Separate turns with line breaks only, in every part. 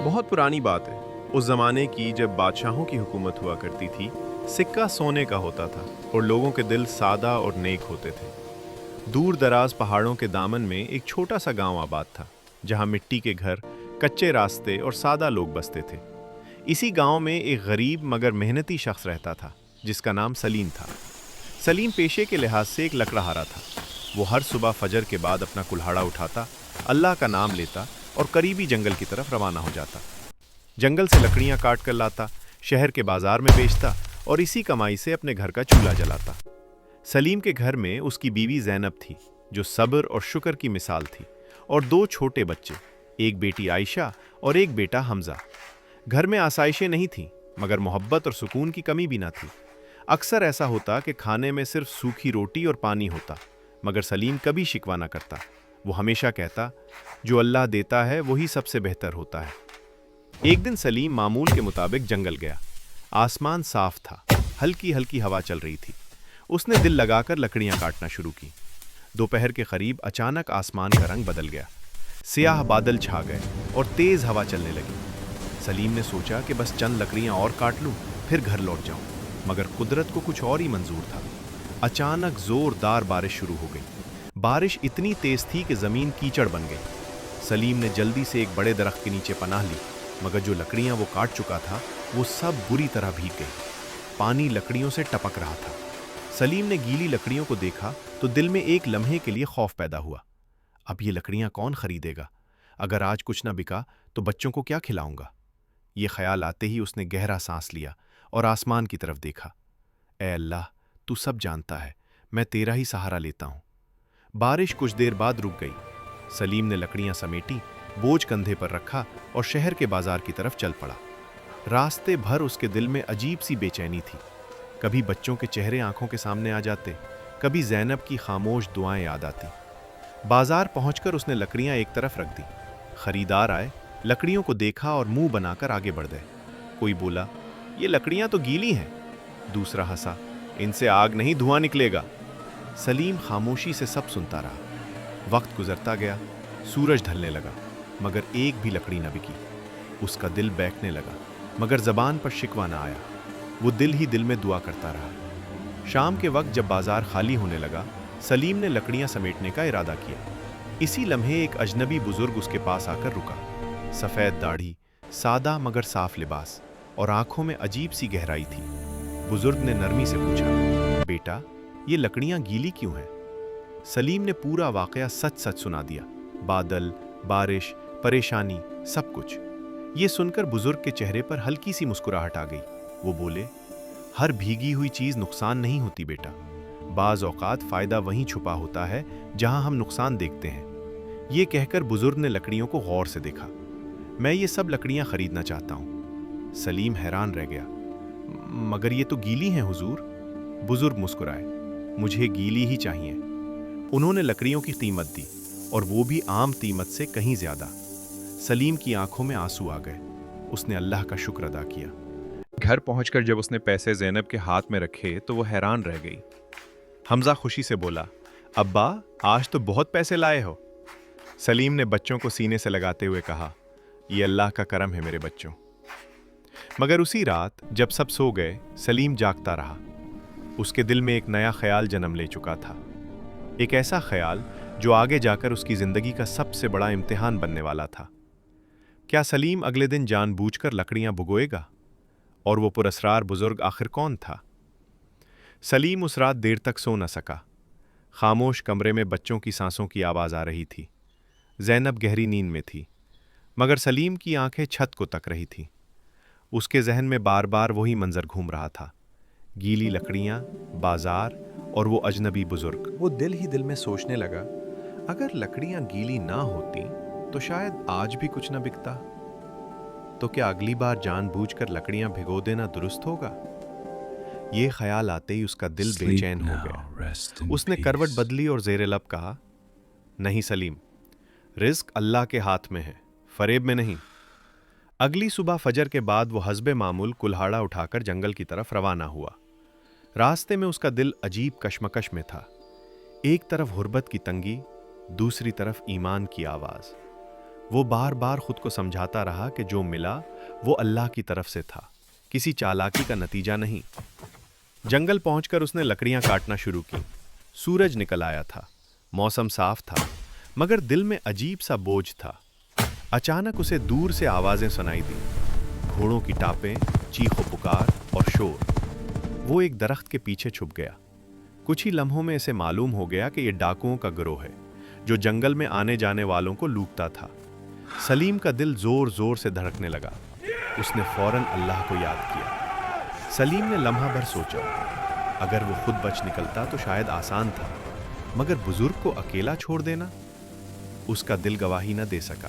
بہت پرانی بات ہے، اس زمانے کی جب بادشاہوں کی حکومت ہوا کرتی تھی۔ سکہ سونے کا ہوتا تھا اور لوگوں کے دل سادہ اور نیک ہوتے تھے۔ دور دراز پہاڑوں کے دامن میں ایک چھوٹا سا گاؤں آباد تھا، جہاں مٹی کے گھر، کچے راستے اور سادہ لوگ بستے تھے۔ اسی گاؤں میں ایک غریب مگر محنتی شخص رہتا تھا، جس کا نام سلیم تھا۔ سلیم پیشے کے لحاظ سے ایک لکڑہارا تھا۔ وہ ہر صبح فجر کے بعد اپنا کلہاڑا اٹھاتا، اللہ کا نام لیتا اور قریبی جنگل کی طرف روانہ ہو جاتا۔ جنگل سے لکڑیاں کاٹ کر لاتا، شہر کے بازار میں بیچتا اور اسی کمائی سے اپنے گھر کا چولہا جلاتا۔ سلیم کے گھر میں اس کی بیوی زینب تھی، جو صبر اور شکر کی مثال تھی، اور دو چھوٹے بچے، ایک بیٹی عائشہ اور ایک بیٹا حمزہ۔ گھر میں آسائشیں نہیں تھیں، مگر محبت اور سکون کی کمی بھی نہ تھی۔ اکثر ایسا ہوتا کہ کھانے میں صرف سوکھی روٹی اور پانی ہوتا، مگر سلیم کبھی شکوہ نہ کرتا۔ وہ ہمیشہ کہتا، جو اللہ دیتا ہے وہی سب سے بہتر ہوتا ہے۔ ایک دن سلیم معمول کے مطابق جنگل گیا۔ آسمان صاف تھا، ہلکی ہلکی ہوا چل رہی تھی۔ اس نے دل لگا کر لکڑیاں کاٹنا شروع کی۔ دوپہر کے قریب اچانک آسمان کا رنگ بدل گیا۔ سیاہ بادل چھا گئے اور تیز ہوا چلنے لگی۔ سلیم نے سوچا کہ بس چند لکڑیاں اور کاٹ لوں، پھر گھر لوٹ جاؤں، مگر قدرت کو کچھ اور ہی منظور تھا۔ اچانک زوردار بارش شروع ہو گئی۔ بارش اتنی تیز تھی کہ زمین کیچڑ بن گئی۔ سلیم نے جلدی سے ایک بڑے درخت کے نیچے پناہ لی، مگر جو لکڑیاں وہ کاٹ چکا تھا وہ سب بری طرح بھیگ گئی۔ پانی لکڑیوں سے ٹپک رہا تھا۔ سلیم نے گیلی لکڑیوں کو دیکھا تو دل میں ایک لمحے کے لیے خوف پیدا ہوا۔ اب یہ لکڑیاں کون خریدے گا؟ اگر آج کچھ نہ بکا تو بچوں کو کیا کھلاؤں گا؟ یہ خیال آتے ہی اس نے گہرا سانس لیا اور آسمان کی طرف دیکھا۔ اے اللہ، تو سب جانتا ہے، میں تیرا ہی سہارا لیتا ہوں۔ بارش کچھ دیر بعد رک گئی۔ سلیم نے لکڑیاں سمیٹی، بوجھ کندھے پر رکھا اور شہر کے بازار کی طرف چل پڑا۔ راستے بھر اس کے دل میں عجیب سی بے چینی تھی۔ کبھی بچوں کے چہرے آنکھوں کے سامنے آ جاتے، کبھی زینب کی خاموش دعائیں یاد آتی۔ بازار پہنچ کر اس نے لکڑیاں ایک طرف رکھ دی۔ خریدار آئے، لکڑیوں کو دیکھا اور منہ بنا کر آگے بڑھ گئے۔ کوئی بولا، یہ لکڑیاں تو گیلی ہیں۔ دوسرا ہنسا، ان سے آگ نہیں دھواں نکلے گا۔ سلیم خاموشی سے سب سنتا رہا۔ وقت گزرتا گیا، سورج ڈھلنے لگا، مگر ایک بھی لکڑی نہ بکی۔ اس کا دل بہکنے لگا، مگر زبان پر شکوہ نہ آیا۔ وہ دل ہی دل میں دعا کرتا رہا۔ شام کے وقت جب بازار خالی ہونے لگا، سلیم نے لکڑیاں سمیٹنے کا ارادہ کیا۔ اسی لمحے ایک اجنبی بزرگ اس کے پاس آ کر رکا۔ سفید داڑھی، سادہ مگر صاف لباس، اور آنکھوں میں عجیب سی گہرائی تھی۔ بزرگ نے نرمی سے پوچھا، بیٹا، یہ لکڑیاں گیلی کیوں ہیں؟ سلیم نے پورا واقعہ سچ سچ سنا دیا۔ بادل، بارش، پریشانی، سب کچھ۔ یہ سن کر بزرگ کے چہرے پر ہلکی سی مسکراہٹ آ گئی۔ وہ بولے، ہر بھیگی ہوئی چیز نقصان نہیں ہوتی بیٹا۔ بعض اوقات فائدہ وہیں چھپا ہوتا ہے جہاں ہم نقصان دیکھتے ہیں۔ یہ کہہ کر بزرگ نے لکڑیوں کو غور سے دیکھا۔ میں یہ سب لکڑیاں خریدنا چاہتا ہوں۔ سلیم حیران رہ گیا، مگر یہ تو گیلی ہیں حضور۔ بزرگ مسکرائے، مجھے گیلی ہی چاہیے۔ انہوں نے لکڑیوں کی قیمت دی، اور وہ بھی عام قیمت سے کہیں زیادہ۔ سلیم کی آنکھوں میں آنسو آ گئے۔ اس نے اللہ کا شکر ادا کیا۔ گھر پہنچ کر جب اس نے پیسے زینب کے ہاتھ میں رکھے تو وہ حیران رہ گئی۔ حمزہ خوشی سے بولا، ابا، آج تو بہت پیسے لائے ہو۔ سلیم نے بچوں کو سینے سے لگاتے ہوئے کہا، یہ اللہ کا کرم ہے میرے بچوں۔ مگر اسی رات جب سب سو گئے، سلیم جاگتا رہا۔ اس کے دل میں ایک نیا خیال جنم لے چکا تھا، ایک ایسا خیال جو آگے جا کر اس کی زندگی کا سب سے بڑا امتحان بننے والا تھا۔ کیا سلیم اگلے دن جان بوجھ کر لکڑیاں بھگوئے گا؟ اور وہ پراسرار بزرگ آخر کون تھا؟ سلیم اس رات دیر تک سو نہ سکا۔ خاموش کمرے میں بچوں کی سانسوں کی آواز آ رہی تھی۔ زینب گہری نیند میں تھی، مگر سلیم کی آنکھیں چھت کو تک رہی تھیں۔ اس کے ذہن میں بار بار وہی منظر گھوم رہا تھا، گیلی لکڑیاں، بازار اور وہ اجنبی بزرگ۔ وہ دل ہی دل میں سوچنے لگا، اگر لکڑیاں گیلی نہ ہوتی تو شاید آج بھی کچھ نہ بکتا۔ تو کیا اگلی بار جان بوجھ کر لکڑیاں بھگو دینا درست ہوگا؟ یہ خیال آتے ہی اس کا دل بے چین ہو گیا۔ اس نے کروٹ بدلی اور زیر لب کہا، نہیں سلیم، رزق اللہ کے ہاتھ میں ہے، فریب میں نہیں۔ اگلی صبح فجر کے بعد وہ حسب معمول کلہاڑا اٹھا کر جنگل کی طرف روانہ ہوا۔ راستے میں اس کا دل عجیب کشمکش میں تھا، ایک طرف غربت کی تنگی، دوسری طرف ایمان کی آواز۔ وہ بار بار خود کو سمجھاتا رہا کہ جو ملا وہ اللہ کی طرف سے تھا، کسی چالاکی کا نتیجہ نہیں۔ جنگل پہنچ کر اس نے لکڑیاں کاٹنا شروع کی۔ سورج نکل آیا تھا، موسم صاف تھا، مگر دل میں عجیب سا بوجھ تھا۔ اچانک اسے دور سے آوازیں سنائی دیں، گھوڑوں کی ٹاپیں، چیخ و پکار اور شور۔ وہ ایک درخت کے پیچھے چھپ گیا۔ کچھ ہی لمحوں میں اسے معلوم ہو گیا کہ یہ ڈاکوؤں کا گروہ ہے جو جنگل میں آنے جانے والوں کو لوٹتا تھا۔ سلیم کا دل زور زور سے دھڑکنے لگا۔ اس نے فوراً اللہ کو یاد کیا۔ سلیم نے لمحہ بھر سوچا، اگر وہ خود بچ نکلتا تو شاید آسان تھا، مگر بزرگ کو اکیلا چھوڑ دینا؟ اس کا دل گواہی نہ دے سکا۔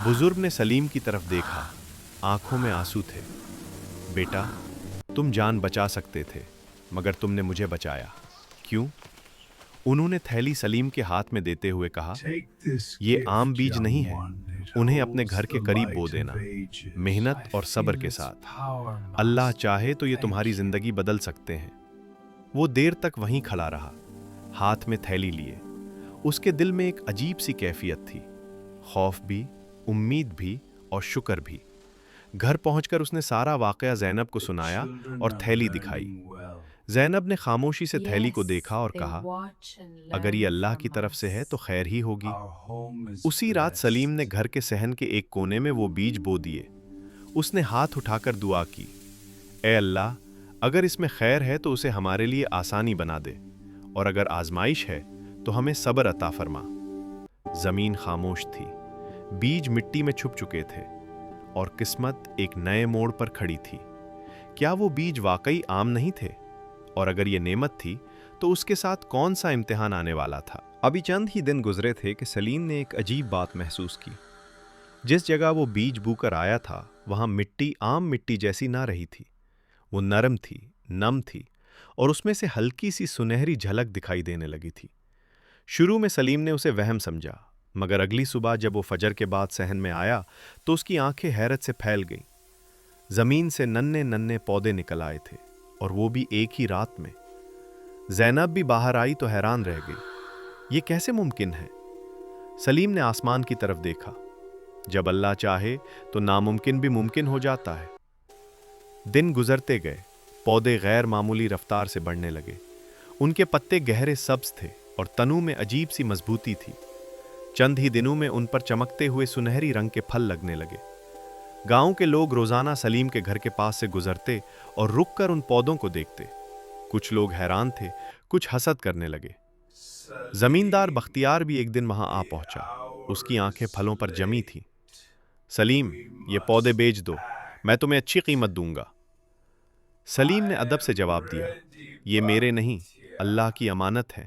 بزرگ نے سلیم کی طرف دیکھا، آنکھوں میں آنسو تھے۔ بیٹا، تم جان بچا سکتے تھے، مگر تم نے مجھے بچایا۔ کیوں؟ انہوں نے تھیلی سلیم کے ہاتھ میں دیتے ہوئے کہا، یہ عام بیج نہیں ہے، انہیں اپنے گھر کے قریب بو دینا، محنت اور صبر کے ساتھ۔ اللہ چاہے تو یہ تمہاری زندگی بدل سکتے ہیں۔ وہ دیر تک وہیں کھڑا رہا، ہاتھ میں تھیلی لیے۔ اس کے دل میں ایک عجیب سی کیفیت تھی، خوف بھی، امید بھی اور شکر بھی۔ گھر پہنچ کر اس نے سارا واقعہ زینب کو سنایا اور تھیلی دکھائی۔ زینب نے خاموشی سے تھیلی کو دیکھا اور کہا، اگر یہ اللہ کی طرف سے ہے تو خیر ہی ہوگی۔ اسی رات سلیم نے گھر کے صحن کے ایک کونے میں وہ بیج بو دیے۔ اس نے ہاتھ اٹھا کر دعا کی، اے اللہ، اگر اس میں خیر ہے تو اسے ہمارے لیے آسانی بنا دے، اور اگر آزمائش ہے تو ہمیں صبر عطا فرما۔ زمین خاموش تھی، بیج مٹی میں چھپ چکے تھے، اور قسمت ایک نئے موڑ پر کھڑی تھی۔ کیا وہ بیج واقعی عام نہیں تھے؟ اور اگر یہ نعمت تھی تو اس کے ساتھ کون سا امتحان آنے والا تھا؟ ابھی چند ہی دن گزرے تھے کہ سلیم نے ایک عجیب بات محسوس کی۔ جس جگہ وہ بیج بو کر آیا تھا وہاں مٹی عام مٹی جیسی نہ رہی تھی۔ وہ نرم تھی، نم تھی، اور اس میں سے ہلکی سی سنہری جھلک دکھائی دینے لگی تھی۔ شروع میں سلیم نے اسے وہم سمجھا، مگر اگلی صبح جب وہ فجر کے بعد صحن میں آیا تو اس کی آنکھیں حیرت سے پھیل گئیں۔ زمین سے ننھے ننھے پودے نکل آئے تھے، اور وہ بھی ایک ہی رات میں۔ زینب بھی باہر آئی تو حیران رہ گئی، یہ کیسے ممکن ہے؟ سلیم نے آسمان کی طرف دیکھا۔ جب اللہ چاہے تو ناممکن بھی ممکن ہو جاتا ہے۔ دن گزرتے گئے، پودے غیر معمولی رفتار سے بڑھنے لگے۔ ان کے پتے گہرے سبز تھے اور تنوں میں عجیب سی مضبوطی تھی۔ چند ہی دنوں میں ان پر چمکتے ہوئے سنہری رنگ کے پھل لگنے لگے۔ گاؤں کے لوگ روزانہ سلیم کے گھر کے پاس سے گزرتے اور رک کر ان پودوں کو دیکھتے۔ کچھ لوگ حیران تھے، کچھ حسد کرنے لگے۔ زمیندار بختیار بھی ایک دن وہاں آ پہنچا۔ اس کی آنکھیں پھلوں پر جمی تھیں۔ سلیم، یہ پودے بیچ دو، میں تمہیں اچھی قیمت دوں گا۔ سلیم نے ادب سے جواب دیا، یہ میرے نہیں، اللہ کی امانت ہے،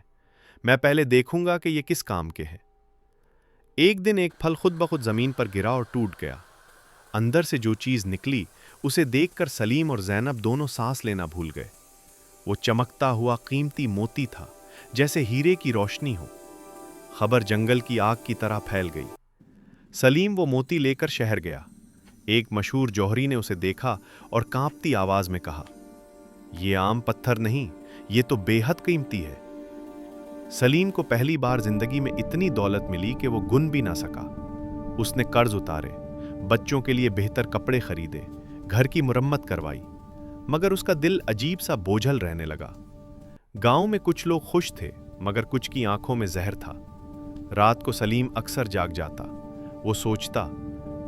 میں پہلے دیکھوں گا کہ یہ کس کام کے ہیں۔ ایک دن ایک پھل خود بخود زمین پر گرا اور ٹوٹ گیا۔ اندر سے جو چیز نکلی اسے دیکھ کر سلیم اور زینب دونوں سانس لینا بھول گئے۔ وہ چمکتا ہوا قیمتی موتی تھا، جیسے ہیرے کی روشنی ہو۔ خبر جنگل کی آگ کی طرح پھیل گئی۔ سلیم وہ موتی لے کر شہر گیا۔ ایک مشہور جوہری نے اسے دیکھا اور کانپتی آواز میں کہا، یہ عام پتھر نہیں، یہ تو بے حد قیمتی ہے۔ سلیم کو پہلی بار زندگی میں اتنی دولت ملی کہ وہ گن بھی نہ سکا۔ اس نے قرض اتارے، بچوں کے لیے بہتر کپڑے خریدے، گھر کی مرمت کروائی، مگر اس کا دل عجیب سا بوجھل رہنے لگا۔ گاؤں میں کچھ لوگ خوش تھے، مگر کچھ کی آنکھوں میں زہر تھا۔ رات کو سلیم اکثر جاگ جاتا۔ وہ سوچتا،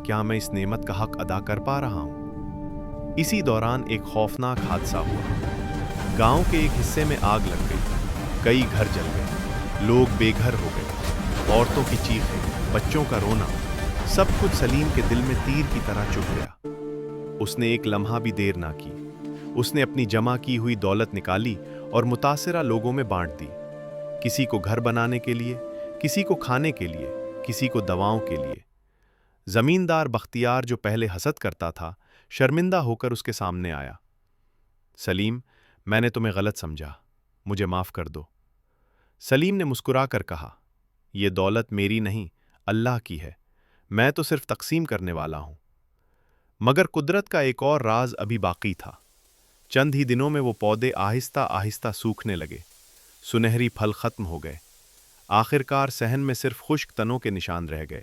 کیا میں اس نعمت کا حق ادا کر پا رہا ہوں؟ اسی دوران ایک خوفناک حادثہ ہوا۔ گاؤں کے ایک حصے میں آگ لگ گئی، کئی گھر جل گئے، لوگ بے گھر ہو گئے، عورتوں کی چیخیں، بچوں کا رونا، سب کچھ سلیم کے دل میں تیر کی طرح چبھ گیا۔ اس نے ایک لمحہ بھی دیر نہ کی۔ اس نے اپنی جمع کی ہوئی دولت نکالی اور متاثرہ لوگوں میں بانٹ دی۔ کسی کو گھر بنانے کے لیے، کسی کو کھانے کے لیے، کسی کو دواؤں کے لیے۔ زمیندار بختیار جو پہلے حسد کرتا تھا، شرمندہ ہو کر اس کے سامنے آیا۔ سلیم، میں نے تمہیں غلط سمجھا، مجھے معاف کر دو۔ سلیم نے مسکرا کر کہا، یہ دولت میری نہیں، اللہ کی ہے، میں تو صرف تقسیم کرنے والا ہوں۔ مگر قدرت کا ایک اور راز ابھی باقی تھا۔ چند ہی دنوں میں وہ پودے آہستہ آہستہ سوکھنے لگے، سنہری پھل ختم ہو گئے۔ آخر کار صحن میں صرف خشک تنوں کے نشان رہ گئے۔